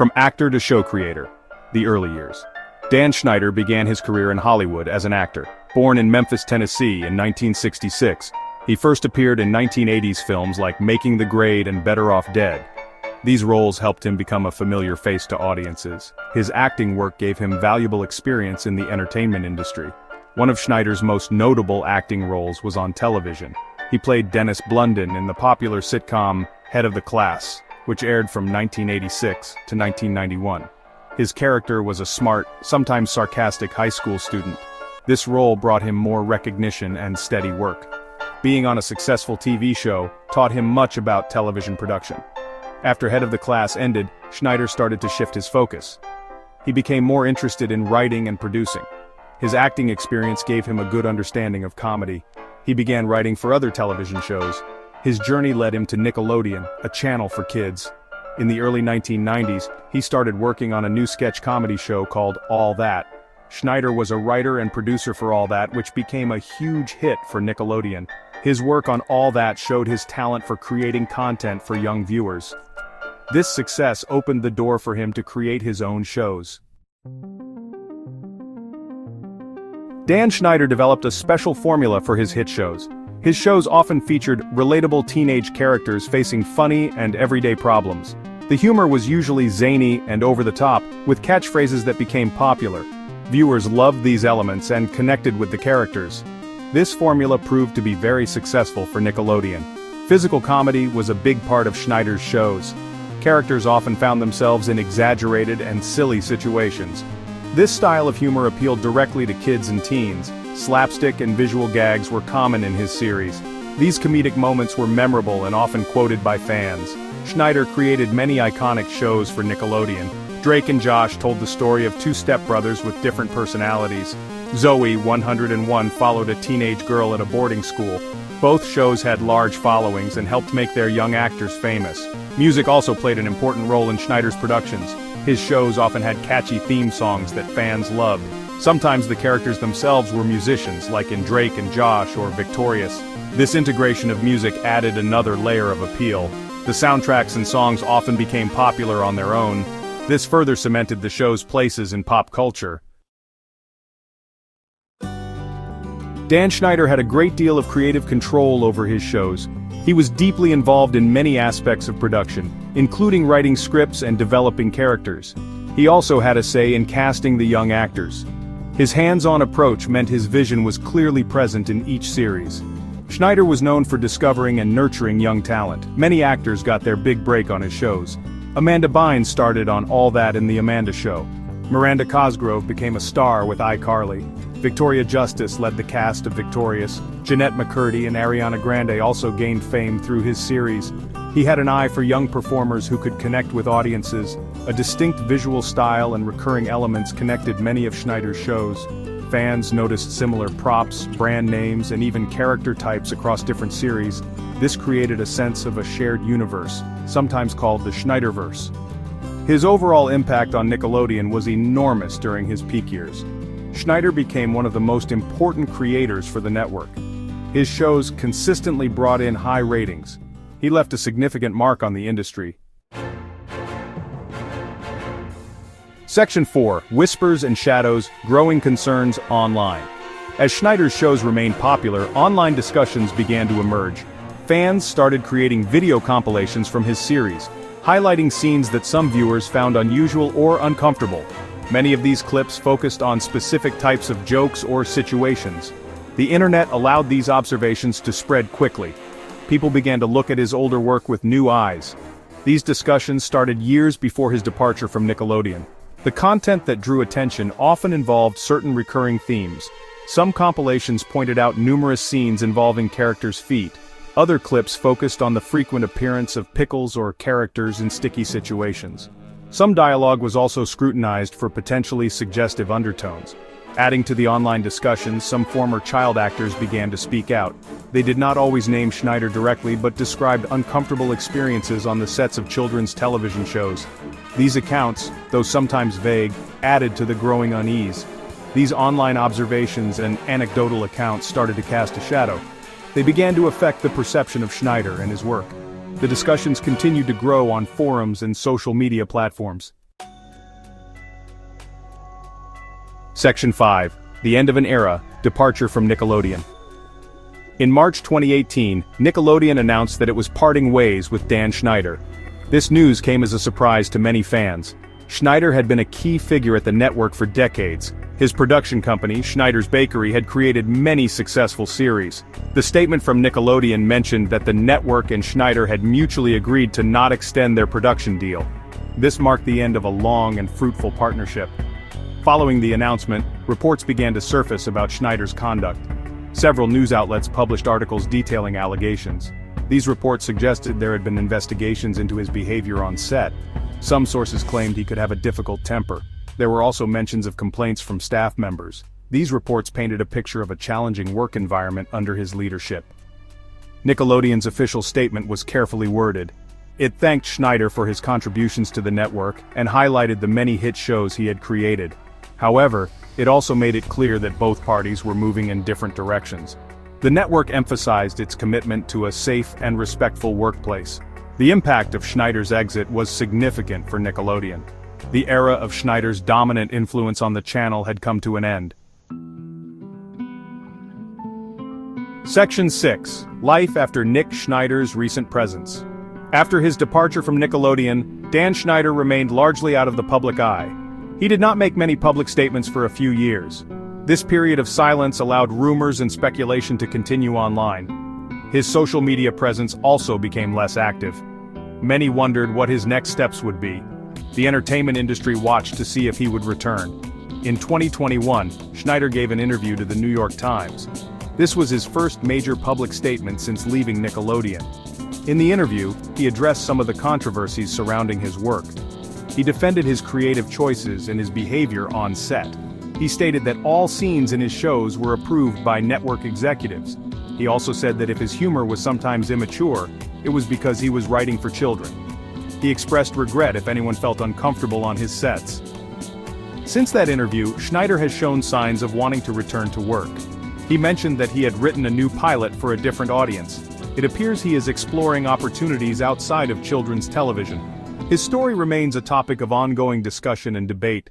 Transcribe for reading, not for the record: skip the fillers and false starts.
From actor to show creator. The early years. Dan Schneider began his career in Hollywood as an actor. Born in Memphis, Tennessee in 1966, he first appeared in 1980s films like Making the Grade and Better Off Dead. These roles helped him become a familiar face to audiences. His acting work gave him valuable experience in the entertainment industry. One of Schneider's most notable acting roles was on television. He played Dennis Blunden in the popular sitcom Head of the Class, which aired from 1986 to 1991. His character was a smart, sometimes sarcastic high school student. This role brought him more recognition and steady work. Being on a successful TV show taught him much about television production. After Head of the Class ended, Schneider started to shift his focus. He became more interested in writing and producing. His acting experience gave him a good understanding of comedy. He began writing for other television shows. His journey led him to Nickelodeon, a channel for kids. In the early 1990s, he started working on a new sketch comedy show called All That. Schneider was a writer and producer for All That, which became a huge hit for Nickelodeon. His work on All That showed his talent for creating content for young viewers. This success opened the door for him to create his own shows. Dan Schneider developed a special formula for his hit shows. His shows often featured relatable teenage characters facing funny and everyday problems. The humor was usually zany and over the top, with catchphrases that became popular. Viewers loved these elements and connected with the characters. This formula proved to be very successful for Nickelodeon. Physical comedy was a big part of Schneider's shows. Characters often found themselves in exaggerated and silly situations. This style of humor appealed directly to kids and teens. Slapstick and visual gags were common in his series. These comedic moments were memorable and often quoted by fans. Schneider created many iconic shows for Nickelodeon. Drake and Josh told the story of two stepbrothers with different personalities. Zoe, 101, followed a teenage girl at a boarding school. Both shows had large followings and helped make their young actors famous. Music also played an important role in Schneider's productions. His shows often had catchy theme songs that fans loved. Sometimes the characters themselves were musicians, like in Drake and Josh or Victorious. This integration of music added another layer of appeal. The soundtracks and songs often became popular on their own. This further cemented the show's places in pop culture. Dan Schneider had a great deal of creative control over his shows. He was deeply involved in many aspects of production, including writing scripts and developing characters. He also had a say in casting the young actors. His hands-on approach meant his vision was clearly present in each series. Schneider was known for discovering and nurturing young talent. Many actors got their big break on his shows. Amanda Bynes started on All That in The Amanda Show. Miranda Cosgrove became a star with iCarly. Victoria Justice led the cast of Victorious. Jeanette McCurdy and Ariana Grande also gained fame through his series. He had an eye for young performers who could connect with audiences. A distinct visual style and recurring elements connected many of Schneider's shows. Fans noticed similar props, brand names, and even character types across different series. This created a sense of a shared universe, sometimes called the Schneiderverse. His overall impact on Nickelodeon was enormous during his peak years. Schneider became one of the most important creators for the network. His shows consistently brought in high ratings. He left a significant mark on the industry. Section 4. Whispers and Shadows, Growing Concerns Online. As Schneider's shows remained popular, online discussions began to emerge. Fans started creating video compilations from his series, highlighting scenes that some viewers found unusual or uncomfortable. Many of these clips focused on specific types of jokes or situations. The internet allowed these observations to spread quickly. People began to look at his older work with new eyes. These discussions started years before his departure from Nickelodeon. The content that drew attention often involved certain recurring themes. Some compilations pointed out numerous scenes involving characters' feet. Other clips focused on the frequent appearance of pickles or characters in sticky situations. Some dialogue was also scrutinized for potentially suggestive undertones. Adding to the online discussions, some former child actors began to speak out. They did not always name Schneider directly but described uncomfortable experiences on the sets of children's television shows. These accounts, though sometimes vague, added to the growing unease. These online observations and anecdotal accounts started to cast a shadow. They began to affect the perception of Schneider and his work. The discussions continued to grow on forums and social media platforms. Section 5. The End of an Era, Departure from Nickelodeon. In March 2018, Nickelodeon announced that it was parting ways with Dan Schneider. This news came as a surprise to many fans. Schneider had been a key figure at the network for decades. His production company, Schneider's Bakery, had created many successful series. The statement from Nickelodeon mentioned that the network and Schneider had mutually agreed to not extend their production deal. This marked the end of a long and fruitful partnership. Following the announcement, reports began to surface about Schneider's conduct. Several news outlets published articles detailing allegations. These reports suggested there had been investigations into his behavior on set. Some sources claimed he could have a difficult temper. There were also mentions of complaints from staff members. These reports painted a picture of a challenging work environment under his leadership. Nickelodeon's official statement was carefully worded. It thanked Schneider for his contributions to the network and highlighted the many hit shows he had created. However, it also made it clear that both parties were moving in different directions. The network emphasized its commitment to a safe and respectful workplace. The impact of Schneider's exit was significant for Nickelodeon. The era of Schneider's dominant influence on the channel had come to an end. Section 6. Life after Nick Schneider's recent presence. After his departure from Nickelodeon, Dan Schneider remained largely out of the public eye. He did not make many public statements for a few years. This period of silence allowed rumors and speculation to continue online. His social media presence also became less active. Many wondered what his next steps would be. The entertainment industry watched to see if he would return. In 2021, Schneider gave an interview to the New York Times. This was his first major public statement since leaving Nickelodeon. In the interview, he addressed some of the controversies surrounding his work. He defended his creative choices and his behavior on set. He stated that all scenes in his shows were approved by network executives. He also said that if his humor was sometimes immature, it was because he was writing for children. He expressed regret if anyone felt uncomfortable on his sets. Since that interview, Schneider has shown signs of wanting to return to work. He mentioned that he had written a new pilot for a different audience. It appears he is exploring opportunities outside of children's television. His story remains a topic of ongoing discussion and debate.